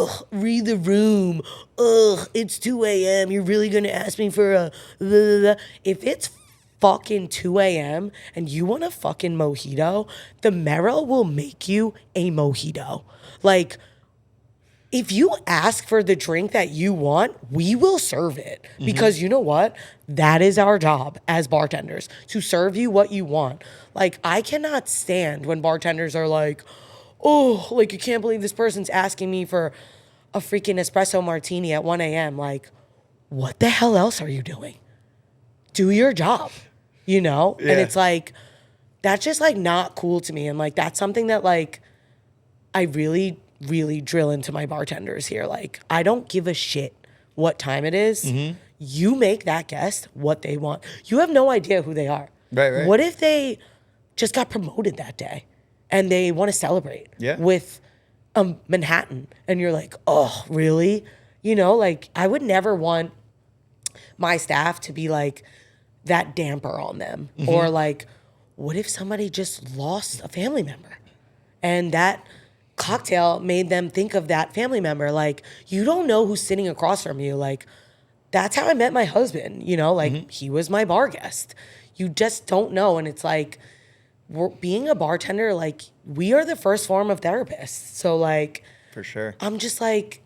ugh, read the room. Ugh, it's 2 a.m. You're really going to ask me for a blah, blah, blah. If it's fucking 2 a.m. and you want a fucking mojito, the Merrow will make you a mojito. Like, if you ask for the drink that you want, we will serve it. Because you know what? That is our job as bartenders, to serve you what you want. Like, I cannot stand when bartenders are like, oh, like, you can't believe this person's asking me for a freaking espresso martini at 1 a.m. Like, what the hell else are you doing? Do your job, you know? Yeah. And it's like, that's just like not cool to me. And like, that's something that like, I really drill into my bartenders here. Like, I don't give a shit what time it is. You make that guest what they want. You have no idea who they are. Right. What if they just got promoted that day and they want to celebrate with Manhattan? And you're like, oh, really? You know, like, I would never want my staff to be like that damper on them. Or like, what if somebody just lost a family member and that cocktail made them think of that family member? Like, you don't know who's sitting across from you. Like, that's how I met my husband, you know, like he was my bar guest. You just don't know. And it's like, being a bartender, like, we are the first form of therapists. So like, For sure. I'm just like,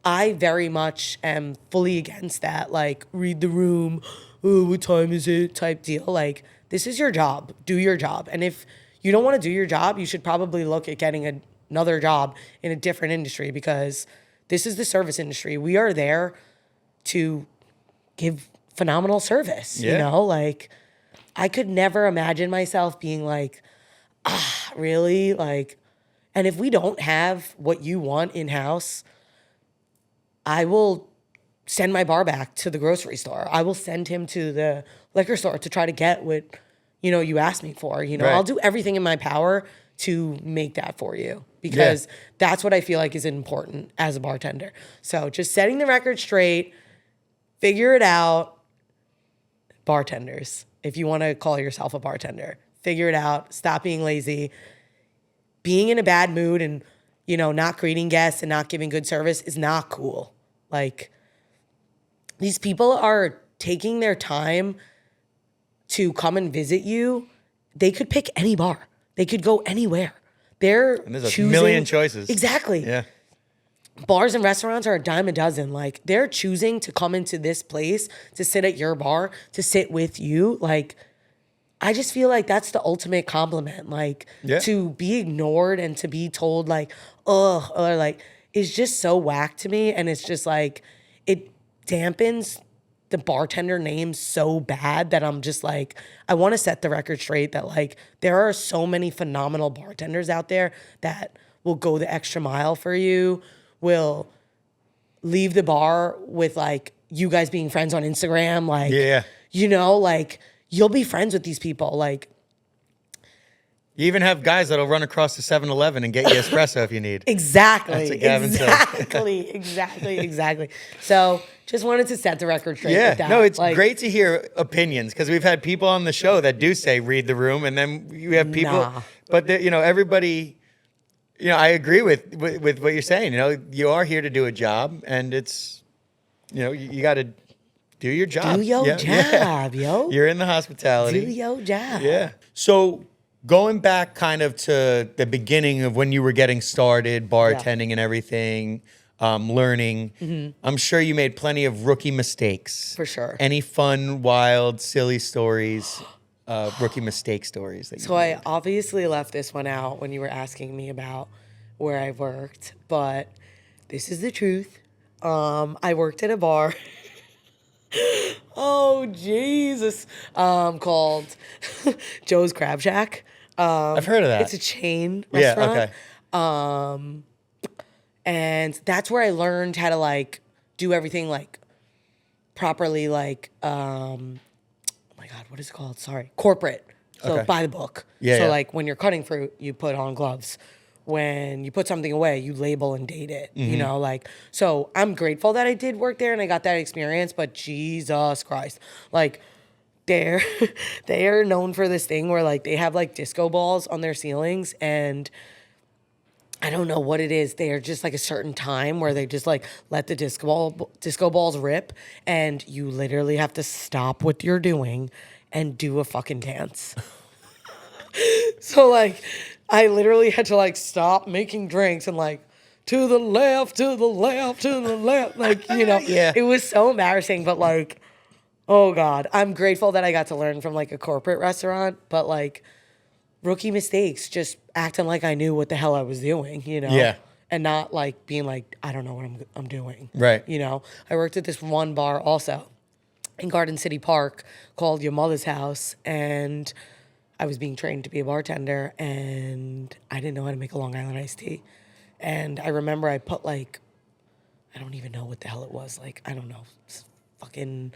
I very much am fully against that. Like, read the room. Oh, what time is it? Type deal. Like, this is your job. Do your job. And if you don't want to do your job, you should probably look at getting another job in a different industry, because this is the service industry. We are there to give phenomenal service, you know? Like, I could never imagine myself being like, really? Like, and if we don't have what you want in-house, I will send my bar back to the grocery store. I will send him to the liquor store to try to get what, you know, you asked me for. You know, I'll do everything in my power to make that for you, because that's what I feel like is important as a bartender. So just setting the record straight, figure it out. Bartenders, if you want to call yourself a bartender, figure it out. Stop being lazy. Being in a bad mood and, you know, not greeting guests and not giving good service is not cool. Like, these people are taking their time to come and visit you. They could pick any bar. They could go anywhere. And there's a million choices. Exactly. Yeah. Bars and restaurants are a dime a dozen. Like, they're choosing to come into this place, to sit at your bar, to sit with you. Like, I just feel like that's the ultimate compliment. Like, to be ignored and to be told like, ugh, or like, is just so whack to me. And it's just like, it dampens the bartender name so bad that I'm just like, I want to set the record straight that like, there are so many phenomenal bartenders out there that will go the extra mile for you, will leave the bar with like you guys being friends on Instagram. Like, you know, like, you'll be friends with these people. Like, you even have guys that'll run across the 7-Eleven and get you espresso if you need. Exactly. That's what Gavin said. Exactly. So just wanted to set the record straight with that. No, it's like, great to hear opinions, because we've had people on the show that do say read the room, and then you have people, but you know, everybody, you know, I agree with what you're saying. You know, you are here to do a job, and it's, you know, you got to do your job. Do your job, yo. You're in the hospitality. Do your job. Yeah. So going back kind of to the beginning of when you were getting started, bartending and everything, learning, I'm sure you made plenty of rookie mistakes. For sure. Any fun, wild, silly stories, rookie mistake stories that you So I obviously left this one out when you were asking me about where I worked, but this is the truth. I worked at a bar. Oh, Jesus. Called Joe's Crab Shack. I've heard of that. It's a chain restaurant. Yeah, okay. And that's where I learned how to like do everything like properly, like oh my God, what is it called? Sorry. Corporate. So by the book. So like when you're cutting fruit, you put on gloves. When you put something away, you label and date it, you know, like, so I'm grateful that I did work there and I got that experience, but Jesus Christ, like, they are known for this thing where like they have like disco balls on their ceilings, and I don't know what it is. They are just like a certain time where they just like let the disco balls rip, and you literally have to stop what you're doing and do a fucking dance. So like, I literally had to like stop making drinks and like to the left, to the left, to the left. Like, Yeah. It was so embarrassing, but like, oh God, I'm grateful that I got to learn from like a corporate restaurant, but like rookie mistakes, just acting like I knew what the hell I was doing, Yeah. and not like being like, I don't know what I'm doing. Right. I worked at this one bar also in Garden City Park called Your Mother's House, and I was being trained to be a bartender, and I didn't know how to make a Long Island iced tea. And I remember I put like, I don't even know what the hell it was. Like, I don't know, fucking,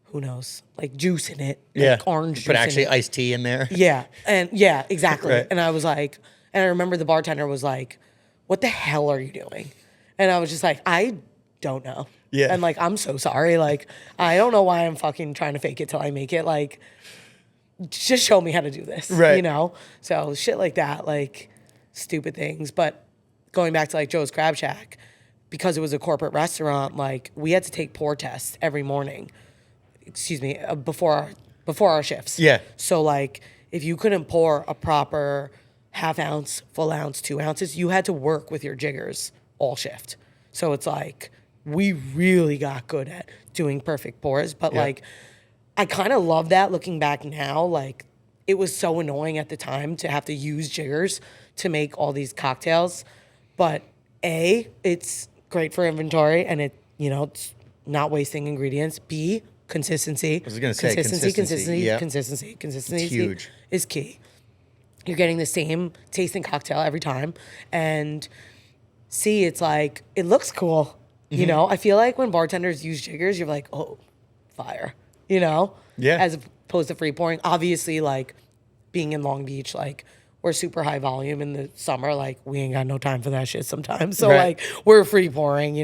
who knows? Like juice in it. Yeah. Like orange juice. But actually in it. iced tea in there. Yeah. And yeah, exactly. Right. And I was like, and I remember the bartender was like, what the hell are you doing? And I was just like, I don't know. Yeah. And like, I'm so sorry. Like, I don't know why I'm fucking trying to fake it till I make it. Like, just show me how to do this. Right. So shit like that, like stupid things. But going back to like Joe's Crab Shack, because it was a corporate restaurant, like we had to take pour tests every morning. Before our shifts. Yeah. So like, if you couldn't pour a proper half ounce, full ounce, 2 ounces, you had to work with your jiggers all shift. So it's like, we really got good at doing perfect pours. But like, I kind of love that looking back now. Like, it was so annoying at the time to have to use jiggers to make all these cocktails. But A, it's great for inventory and it's not wasting ingredients. B, consistency. I was going to say consistency. Yeah. Consistency It's huge. Is key. You're getting the same tasting cocktail every time. And C, it's like, it looks cool. I feel like when bartenders use jiggers, you're like, oh, fire. Yeah. As opposed to free pouring. Obviously, like being in Long Beach, like we're super high volume in the summer. Like we ain't got no time for that shit sometimes. So Right. like we're free pouring,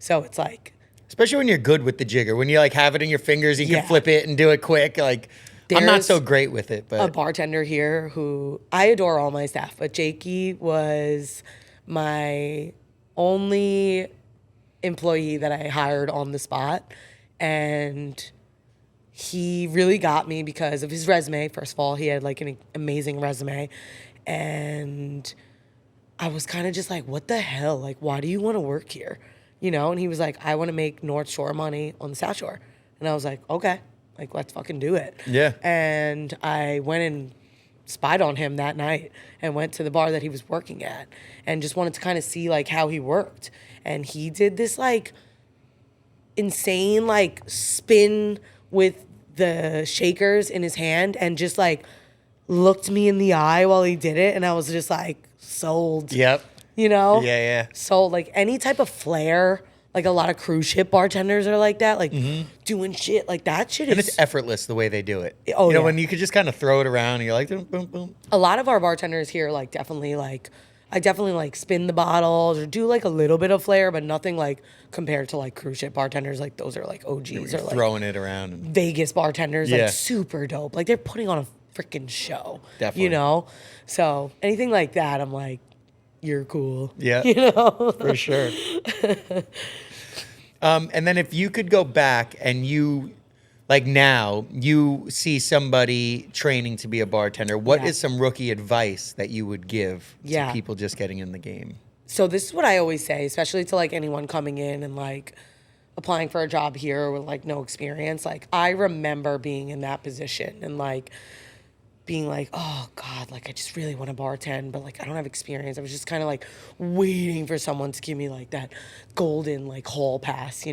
So it's like, Especially when you're good with the jigger. When you like have it in your fingers, you Yeah. can flip it and do it quick. Like I'm not There's so great with it, a but bartender here who I adore all my staff, but Jakey was my only employee that I hired on the spot. And he really got me because of his resume. First of all, he had like an amazing resume. And I was kind of just like, what the hell? Like, why do you want to work here? And he was like, I want to make North Shore money on the South Shore. And I was like, okay, like, let's fucking do it. Yeah. And I went and spied on him that night and went to the bar that he was working at and just wanted to kind of see like how he worked. And he did this like insane like spin with the shakers in his hand and just like looked me in the eye while he did it. And I was just like sold. Yep. Yeah. So like any type of flair, like a lot of cruise ship bartenders are like that, like doing shit like that shit And is it's effortless the way they do it. Oh, yeah. When you could just kind of throw it around and you're like, boom, boom, boom. a lot of our bartenders here like definitely like I definitely like spin the bottles or do like a little bit of flair, but nothing like compared to like cruise ship bartenders. Like those are like OGs You're or like throwing it around. And, Vegas bartenders, Yeah. like super dope. Like they're putting on a freaking show. Definitely. So anything like that, I'm like, you're cool. Yeah. For sure. And then if you could go back and you, like now, you see somebody training to be a bartender, what Yeah. is some rookie advice that you would give Yeah. to people just getting in the game? So this is what I always say, especially to like anyone coming in and like applying for a job here with like no experience. Like I remember being in that position and like being like, oh God, like I just really want to bartend, but like I don't have experience. I was just kind of like waiting for someone to give me like that golden like hall pass,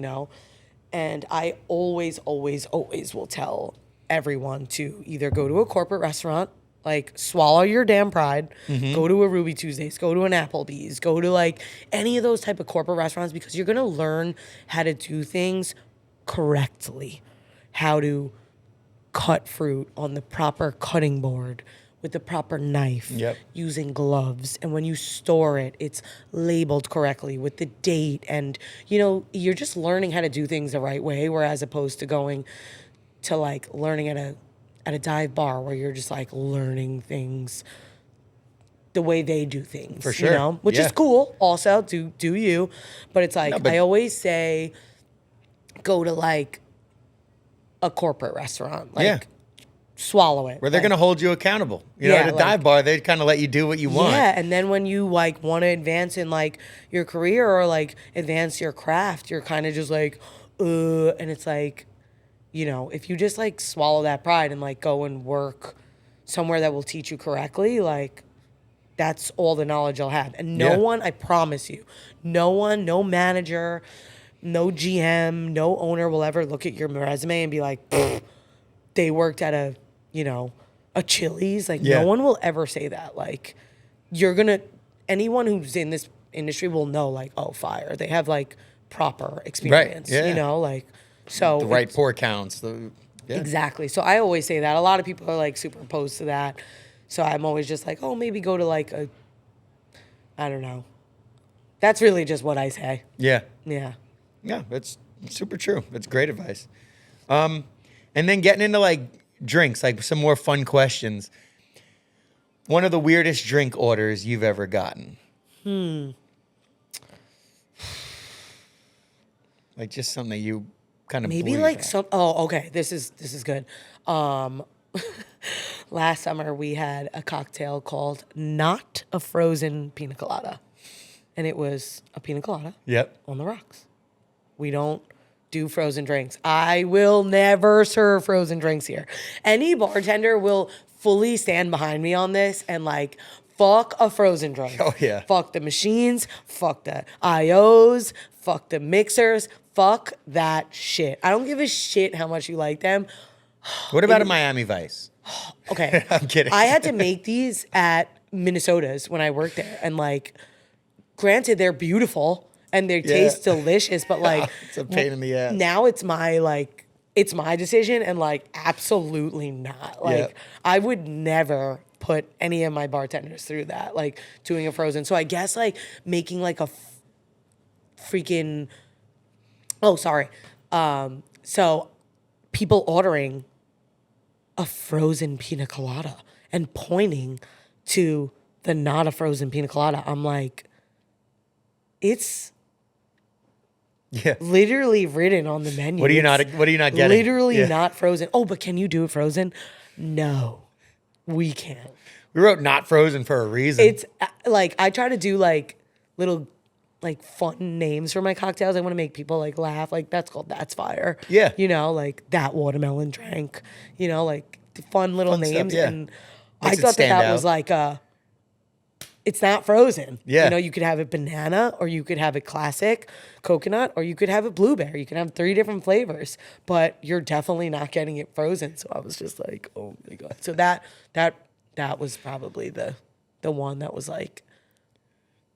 And I always will tell everyone to either go to a corporate restaurant, like swallow your damn pride, go to a Ruby Tuesdays, go to an Applebee's, go to like any of those type of corporate restaurants because you're going to learn how to do things correctly, how to cut fruit on the proper cutting board with the proper knife, Yep. using gloves. And when you store it, it's labeled correctly with the date. And, you're just learning how to do things the right way, whereas opposed to going to like learning at a dive bar where you're just like learning things the way they do things. For sure. You know, which Yeah. is cool. Also, do you? But it's like, No, but- I always say, go to like a corporate restaurant. Like, Yeah. swallow it. Where they're Like, going to hold you accountable. You know, Yeah, at a like- dive bar, they kind of let you do what you want. Yeah, and then when you like want to advance in like your career or like advance your craft, you're kind of just like, and it's like, you know, if you just like swallow that pride and like go and work somewhere that will teach you correctly, like that's all the knowledge you'll have. And no Yeah. one, I promise you, no one, no manager, no GM, no owner will ever look at your resume and be like, they worked at a, you know, a Chili's. Like, Yeah. no one will ever say that. Like, anyone who's in this industry will know, like, oh, fire. They have, like, proper experience, Yeah. you know? Like, so. The right pour counts. Yeah. Exactly. So I always say that. A lot of people are, like, super opposed to that. So I'm always just like, oh, maybe go to, like, I don't know. That's really just what I say. Yeah. Yeah. Yeah, that's super true. That's great advice. And then getting into like drinks, like some more fun questions. One of the weirdest drink orders you've ever gotten. Like just something that you kind of Maybe like some. Oh, okay. This is good. Last summer we had a cocktail called Not a Frozen Pina Colada, and it was a pina colada Yep. on the rocks. We don't do frozen drinks. I will never serve frozen drinks here. Any bartender will fully stand behind me on this and like, fuck a frozen drink. Oh, yeah. Fuck the machines. Fuck the IOs. Fuck the mixers. Fuck that shit. I don't give a shit how much you like them. What about a Miami Vice? Okay. I'm kidding. I had to make these at Minnesota's when I worked there. And like, granted, they're beautiful and they taste delicious, but like, It's a pain in the ass. now it's my decision, and like, absolutely not. Like, Yeah. I would never put any of my bartenders through that, like doing a frozen. So I guess like making like a freaking, oh, sorry. So people ordering a frozen pina colada and pointing to the not a frozen pina colada. I'm like, it's Yeah. literally written on the menu. What are you not getting? Literally Yeah. not frozen. Oh, but can you do it frozen? No, we can't. We wrote not frozen for a reason. It's like, I try to do like little like fun names for my cocktails. I want to make people like laugh. Like that's fire. Yeah. You know, like that watermelon drank, you know, like fun little Fun stuff, names. yeah. And Makes I it thought stand that was out. like it's not frozen. Yeah. You know, you could have it banana, or you could have it classic coconut, or you could have it blueberry. You can have 3 different flavors, but you're definitely not getting it frozen. So I was just like, oh my God. So that was probably the one that was like,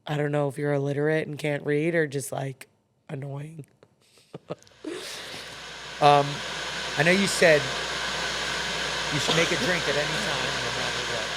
I don't know if you're illiterate and can't read or just like annoying. I know you said you should make a drink at any time, no matter what.